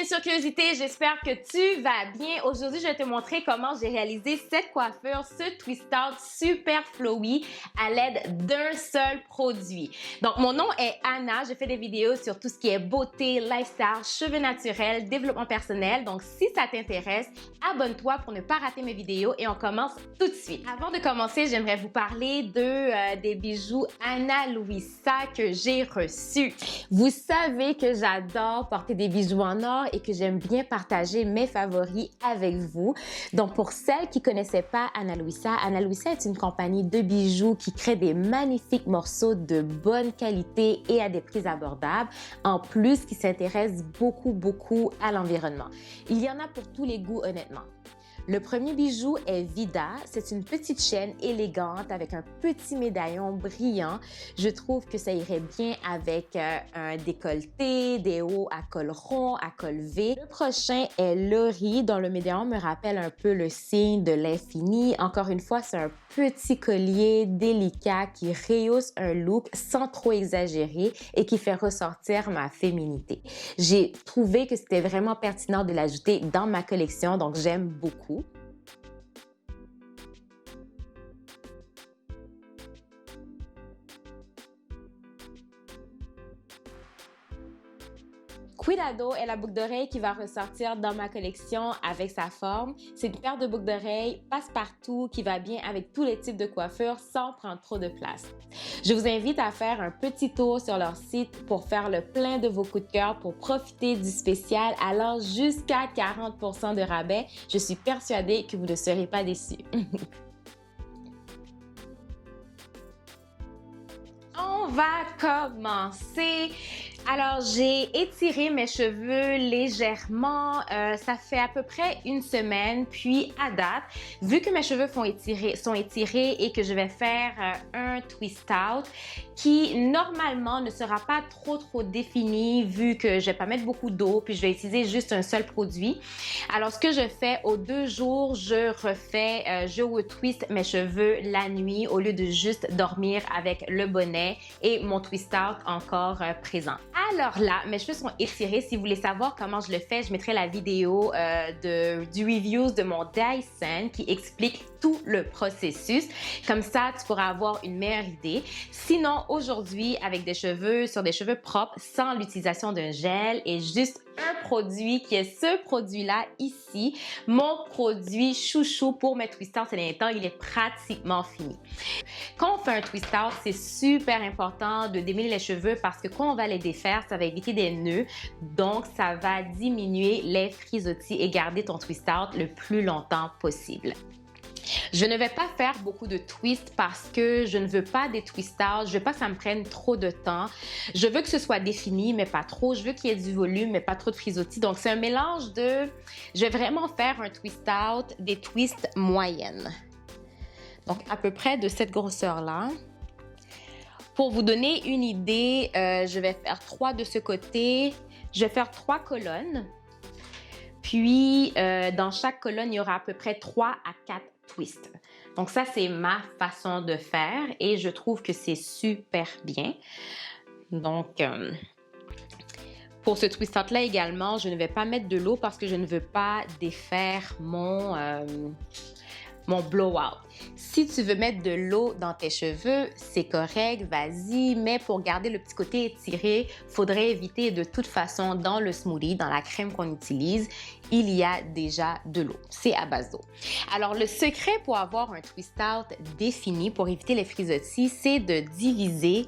sur Curiosité, j'espère que tu vas bien. Aujourd'hui, je vais te montrer comment j'ai réalisé cette coiffure, ce twist out super flowy à l'aide d'un seul produit. Donc, mon nom est Anna, je fais des vidéos sur tout ce qui est beauté, lifestyle, cheveux naturels, développement personnel. Donc, si ça t'intéresse, abonne-toi pour ne pas rater mes vidéos et on commence tout de suite. Avant de commencer, j'aimerais vous parler des bijoux Ana Luisa que j'ai reçus. Vous savez que j'adore porter des bijoux en or et que j'aime bien partager mes favoris avec vous. Donc, pour celles qui ne connaissaient pas Ana Luisa est une compagnie de bijoux qui crée des magnifiques morceaux de bonne qualité et à des prix abordables, en plus qui s'intéresse beaucoup à l'environnement. Il y en a pour tous les goûts, honnêtement. Le premier bijou est Vida. C'est une petite chaîne élégante avec un petit médaillon brillant. Je trouve que ça irait bien avec un décolleté, des hauts à col rond, à col V. Le prochain est Lori, dont le médaillon me rappelle un peu le signe de l'infini. Encore une fois, c'est un petit collier délicat qui rehausse un look sans trop exagérer et qui fait ressortir ma féminité. J'ai trouvé que c'était vraiment pertinent de l'ajouter dans ma collection, donc j'aime beaucoup. Cuidado est la boucle d'oreille qui va ressortir dans ma collection avec sa forme. C'est une paire de boucles d'oreilles passe-partout qui va bien avec tous les types de coiffures sans prendre trop de place. Je vous invite à faire un petit tour sur leur site pour faire le plein de vos coups de cœur pour profiter du spécial allant jusqu'à 40% de rabais. Je suis persuadée que vous ne serez pas déçus. On va commencer. Alors, j'ai étiré mes cheveux légèrement. Ça fait à peu près une semaine. Puis, à date, vu que mes cheveux sont étirés et que je vais faire un twist out qui, normalement, ne sera pas trop défini vu que je vais pas mettre beaucoup d'eau puis je vais utiliser juste un seul produit. Alors, ce que je fais, aux 2 jours, je retwist mes cheveux la nuit au lieu de juste dormir avec le bonnet et mon twist out encore présent. Alors là, mes cheveux sont étirés. Si vous voulez savoir comment je le fais, je mettrai la vidéo du review de mon Dyson qui explique tout le processus. Comme ça, tu pourras avoir une meilleure idée. Sinon, aujourd'hui, avec sur des cheveux propres, sans l'utilisation d'un gel et juste un produit qui est ce produit-là ici, mon produit chouchou pour mes twist out ces derniers temps, il est pratiquement fini. Quand on fait un twist out, c'est super important de démêler les cheveux parce que quand on va les défaire, ça va éviter des nœuds, donc ça va diminuer les frisottis et garder ton twist out le plus longtemps possible. Je ne vais pas faire beaucoup de twists parce que je ne veux pas des twist out, je veux pas que ça me prenne trop de temps. Je veux que ce soit défini, mais pas trop. Je veux qu'il y ait du volume, mais pas trop de frisottis. Donc, c'est un mélange de... Je vais vraiment faire un twist out, des twists moyennes. Donc, à peu près de cette grosseur-là. Pour vous donner une idée, je vais faire 3 de ce côté. Je vais faire 3 colonnes. Puis, dans chaque colonne, il y aura à peu près 3 à 4 twists. Donc ça, c'est ma façon de faire et je trouve que c'est super bien. Donc, pour ce twist out-là également, je ne vais pas mettre de l'eau parce que je ne veux pas défaire mon blowout. Si tu veux mettre de l'eau dans tes cheveux, c'est correct, vas-y, mais pour garder le petit côté étiré, il faudrait éviter de toute façon dans le smoothie, dans la crème qu'on utilise, il y a déjà de l'eau. C'est à base d'eau. Alors, le secret pour avoir un twist out défini, pour éviter les frisottis, c'est de diviser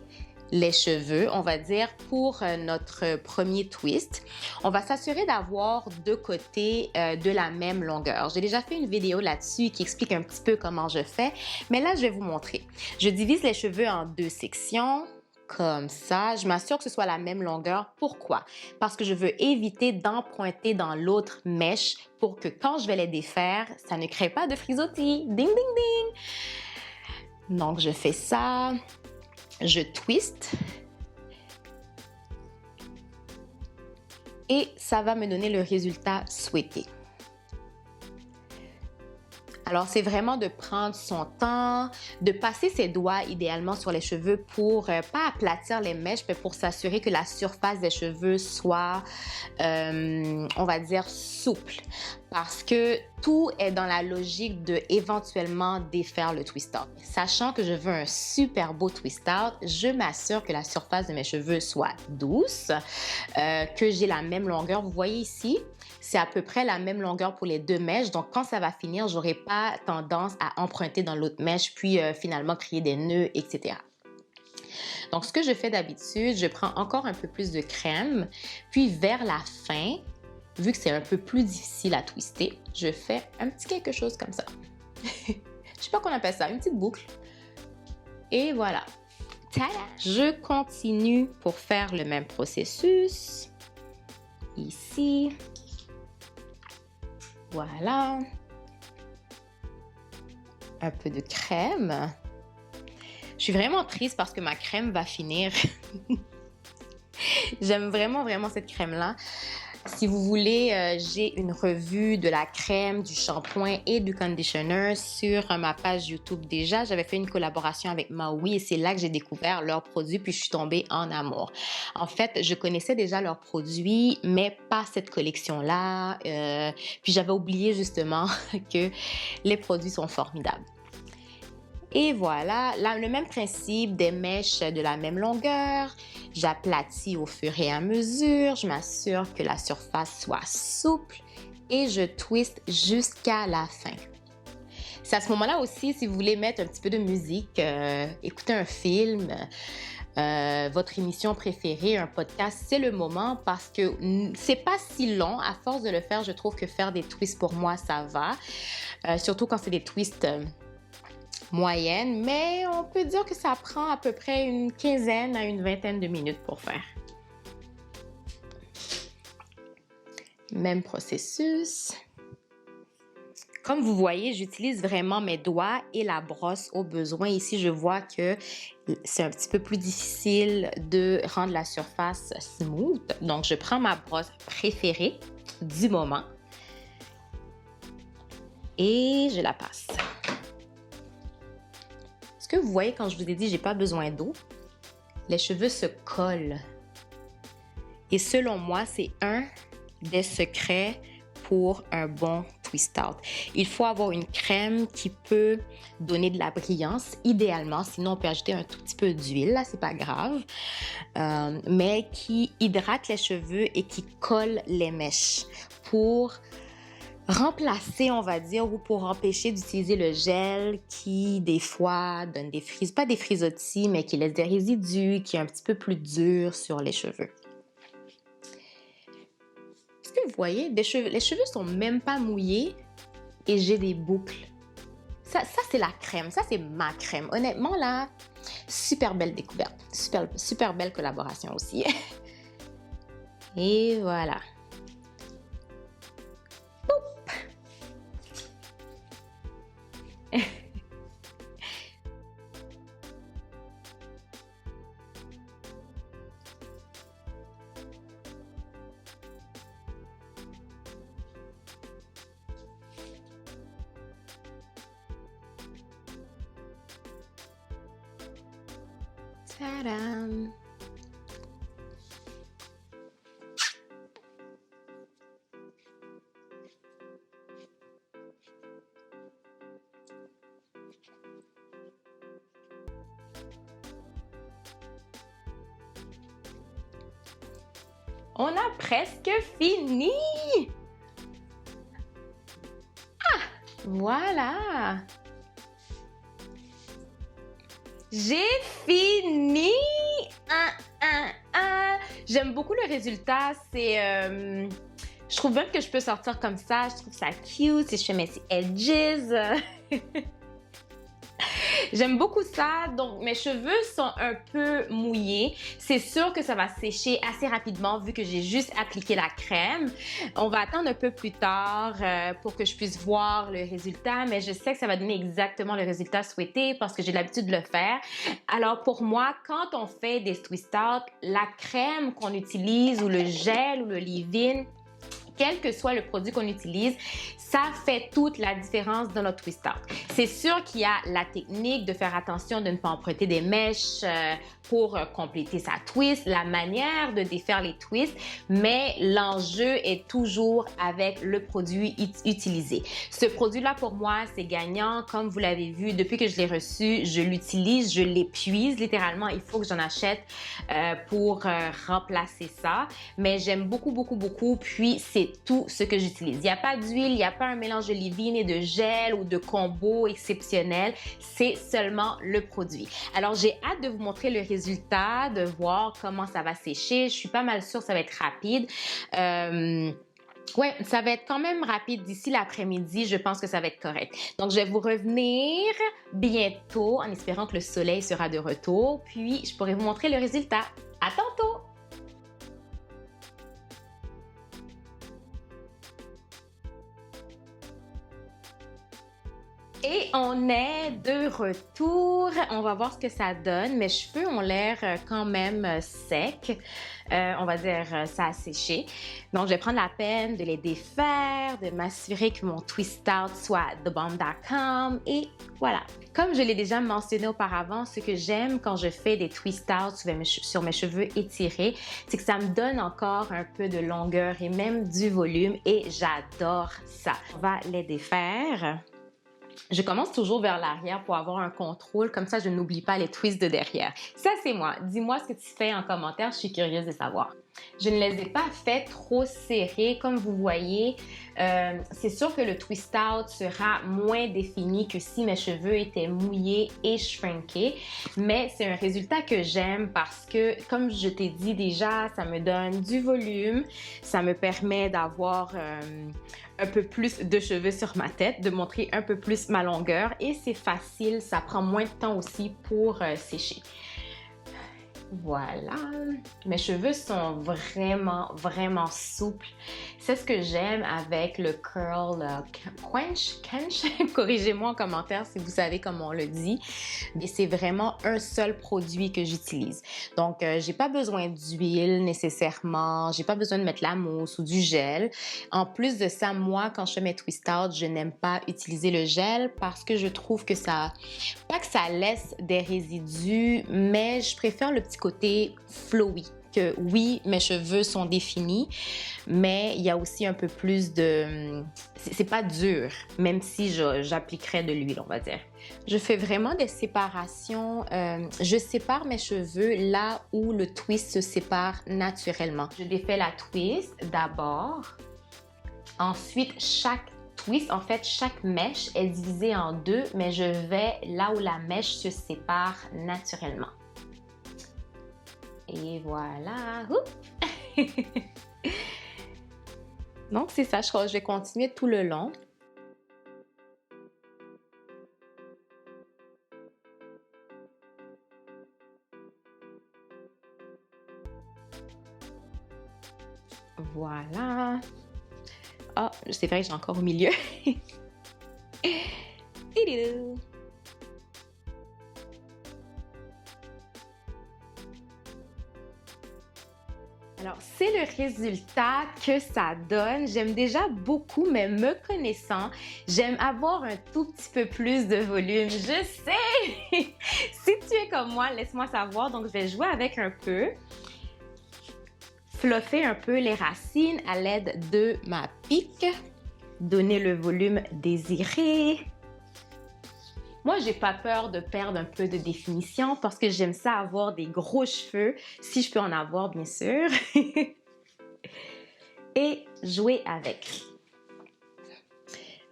les cheveux, on va dire, pour notre premier twist. On va s'assurer d'avoir 2 côtés de la même longueur. J'ai déjà fait une vidéo là-dessus qui explique un petit peu comment je fais, mais là, je vais vous montrer. Je divise les cheveux en 2 sections, comme ça. Je m'assure que ce soit la même longueur. Pourquoi? Parce que je veux éviter d'empointer dans l'autre mèche pour que quand je vais les défaire, ça ne crée pas de frisottis. Ding, ding, ding! Donc, je fais ça. Je twist et ça va me donner le résultat souhaité. Alors, c'est vraiment de prendre son temps, de passer ses doigts idéalement sur les cheveux pour pas aplatir les mèches, mais pour s'assurer que la surface des cheveux soit, on va dire, souple. Parce que tout est dans la logique de éventuellement défaire le twist out. Sachant que je veux un super beau twist out, je m'assure que la surface de mes cheveux soit douce, que j'ai la même longueur. Vous voyez ici, c'est à peu près la même longueur pour les deux mèches. Donc, quand ça va finir, j'aurai pas tendance à emprunter dans l'autre mèche, puis finalement créer des nœuds, etc. Donc, ce que je fais d'habitude, je prends encore un peu plus de crème, puis vers la fin, vu que c'est un peu plus difficile à twister, je fais un petit quelque chose comme ça. Je sais pas qu'on appelle ça, une petite boucle. Et voilà. Tada! Je continue pour faire le même processus. Ici. Voilà. Un peu de crème. Je suis vraiment triste parce que ma crème va finir. J'aime vraiment, vraiment cette crème-là. Si vous voulez, j'ai une revue de la crème, du shampoing et du conditioner sur ma page YouTube déjà. J'avais fait une collaboration avec Maui et c'est là que j'ai découvert leurs produits puis je suis tombée en amour. En fait, je connaissais déjà leurs produits, mais pas cette collection-là. Puis j'avais oublié justement que les produits sont formidables. Et voilà, là, le même principe, des mèches de la même longueur. J'aplatis au fur et à mesure. Je m'assure que la surface soit souple et je twiste jusqu'à la fin. C'est à ce moment-là aussi, si vous voulez mettre un petit peu de musique, écouter un film, votre émission préférée, un podcast, c'est le moment parce que c'est pas si long. À force de le faire, je trouve que faire des twists pour moi, ça va. Surtout quand c'est des twists moyenne, mais on peut dire que ça prend à peu près une quinzaine à une vingtaine de minutes pour faire. Même processus. Comme vous voyez, j'utilise vraiment mes doigts et la brosse au besoin. Ici, je vois que c'est un petit peu plus difficile de rendre la surface smooth. Donc, je prends ma brosse préférée du moment et je la passe. Ce que vous voyez quand je vous ai dit j'ai pas besoin d'eau, les cheveux se collent. Et selon moi, c'est un des secrets pour un bon twist out. Il faut avoir une crème qui peut donner de la brillance, idéalement. Sinon, on peut ajouter un tout petit peu d'huile, là, c'est pas grave. Mais qui hydrate les cheveux et qui colle les mèches pour remplacer, on va dire, ou pour empêcher d'utiliser le gel qui, des fois, donne des frises, pas des frisottis, mais qui laisse des résidus, qui est un petit peu plus dur sur les cheveux. Est-ce que vous voyez, les cheveux sont même pas mouillés et j'ai des boucles. Ça c'est la crème, ça, c'est ma crème. Honnêtement, là, super belle découverte, super belle collaboration aussi. Et voilà. Tadam! On a presque fini! Ah! Voilà! J'ai fini! J'aime beaucoup le résultat. Je trouve même que je peux sortir comme ça. Je trouve ça cute. Si je fais mes edges. J'aime beaucoup ça. Donc, mes cheveux sont un peu mouillés. C'est sûr que ça va sécher assez rapidement vu que j'ai juste appliqué la crème. On va attendre un peu plus tard pour que je puisse voir le résultat, mais je sais que ça va donner exactement le résultat souhaité parce que j'ai l'habitude de le faire. Alors, pour moi, quand on fait des twist out, la crème qu'on utilise ou le gel ou le leave-in quel que soit le produit qu'on utilise, ça fait toute la différence dans notre twist out. C'est sûr qu'il y a la technique de faire attention de ne pas emprunter des mèches pour compléter sa twist, la manière de défaire les twists, mais l'enjeu est toujours avec le produit utilisé. Ce produit-là, pour moi, c'est gagnant. Comme vous l'avez vu, depuis que je l'ai reçu, je l'utilise, je l'épuise. Littéralement, il faut que j'en achète pour remplacer ça. Mais j'aime beaucoup, beaucoup, beaucoup. Puis, c'est tout ce que j'utilise. Il n'y a pas d'huile, il n'y a pas un mélange de leave-in et de gel ou de combo exceptionnel. C'est seulement le produit. Alors, j'ai hâte de vous montrer le résultat, de voir comment ça va sécher. Je suis pas mal sûre que ça va être rapide. Ouais, ça va être quand même rapide d'ici l'après-midi. Je pense que ça va être correct. Donc, je vais vous revenir bientôt en espérant que le soleil sera de retour. Puis, je pourrai vous montrer le résultat. À tantôt! Et on est de retour. On va voir ce que ça donne. Mes cheveux ont l'air quand même secs. On va dire ça a séché. Donc, je vais prendre la peine de les défaire, de m'assurer que mon twist out soit thebomb.com et voilà. Comme je l'ai déjà mentionné auparavant, ce que j'aime quand je fais des twist out sur mes cheveux étirés, c'est que ça me donne encore un peu de longueur et même du volume et j'adore ça. On va les défaire. Je commence toujours vers l'arrière pour avoir un contrôle, comme ça je n'oublie pas les twists de derrière. Ça, c'est moi. Dis-moi ce que tu fais en commentaire, je suis curieuse de savoir. Je ne les ai pas fait trop serrés, comme vous voyez. C'est sûr que le twist out sera moins défini que si mes cheveux étaient mouillés et shrinkés, mais c'est un résultat que j'aime parce que, comme je t'ai dit déjà, ça me donne du volume, ça me permet d'avoir un peu plus de cheveux sur ma tête, de montrer un peu plus ma longueur et c'est facile, ça prend moins de temps aussi pour sécher. Voilà, mes cheveux sont vraiment, vraiment souples. C'est ce que j'aime avec le curl quench, corrigez-moi en commentaire si vous savez comment on le dit. Mais c'est vraiment un seul produit que j'utilise. Donc, j'ai pas besoin d'huile nécessairement, j'ai pas besoin de mettre la mousse ou du gel. En plus de ça, moi, quand je fais mes twist out, je n'aime pas utiliser le gel parce que je trouve que ça, pas que ça laisse des résidus, mais je préfère le petit côté flowy. Que oui, mes cheveux sont définis, mais il y a aussi un peu plus de... C'est pas dur, même si j'appliquerais de l'huile, on va dire. Je fais vraiment des séparations. Je sépare mes cheveux là où le twist se sépare naturellement. Je défais la twist d'abord. Ensuite, chaque twist, en fait, chaque mèche est divisée en deux, mais je vais là où la mèche se sépare naturellement. Et voilà. Donc, c'est ça. Je vais continuer tout le long. Voilà. Ah, c'est vrai que j'ai encore au milieu. Alors, c'est le résultat que ça donne. J'aime déjà beaucoup, mais me connaissant, j'aime avoir un tout petit peu plus de volume. Je sais! Si tu es comme moi, laisse-moi savoir. Donc, je vais jouer avec un peu. Fluffer un peu les racines à l'aide de ma pique. Donner le volume désiré. Moi, j'ai pas peur de perdre un peu de définition parce que j'aime ça avoir des gros cheveux, si je peux en avoir, bien sûr. Et jouer avec.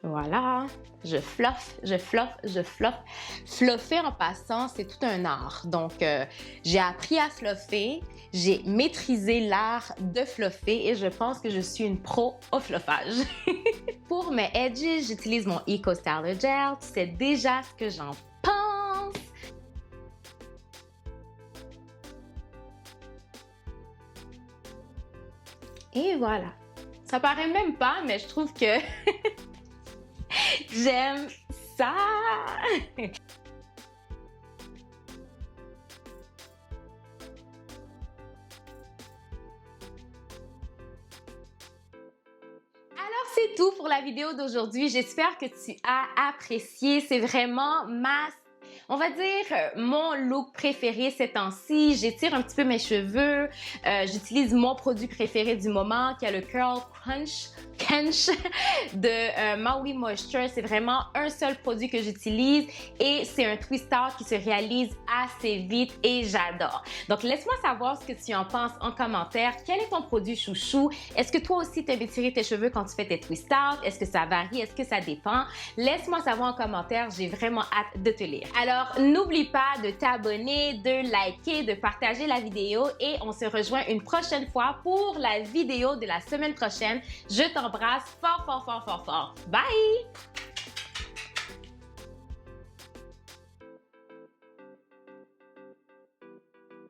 Voilà, je fluffe, je fluffe, je fluffe. Fluffer en passant, c'est tout un art. Donc, j'ai appris à fluffer, j'ai maîtrisé l'art de fluffer et je pense que je suis une pro au fluffage. Pour mes edges, j'utilise mon Eco Styler Gel. Tu sais déjà ce que j'en pense. Et voilà. Ça paraît même pas, mais je trouve que j'aime ça. c'est tout pour la vidéo d'aujourd'hui. J'espère que tu as apprécié. C'est vraiment on va dire, mon look préféré ces temps-ci. J'étire un petit peu mes cheveux. J'utilise mon produit préféré du moment qui est le Curl Crunch de Maui Moisture. C'est vraiment un seul produit que j'utilise et c'est un twist out qui se réalise assez vite et j'adore. Donc, laisse-moi savoir ce que tu en penses en commentaire. Quel est ton produit chouchou? Est-ce que toi aussi tu aimes étirer tes cheveux quand tu fais tes twist out? Est-ce que ça varie? Est-ce que ça dépend? Laisse-moi savoir en commentaire. J'ai vraiment hâte de te lire. Alors, n'oublie pas de t'abonner, de liker, de partager la vidéo et on se rejoint une prochaine fois pour la vidéo de la semaine prochaine. Je t'embrasse fort, fort, fort, fort, fort. Bye!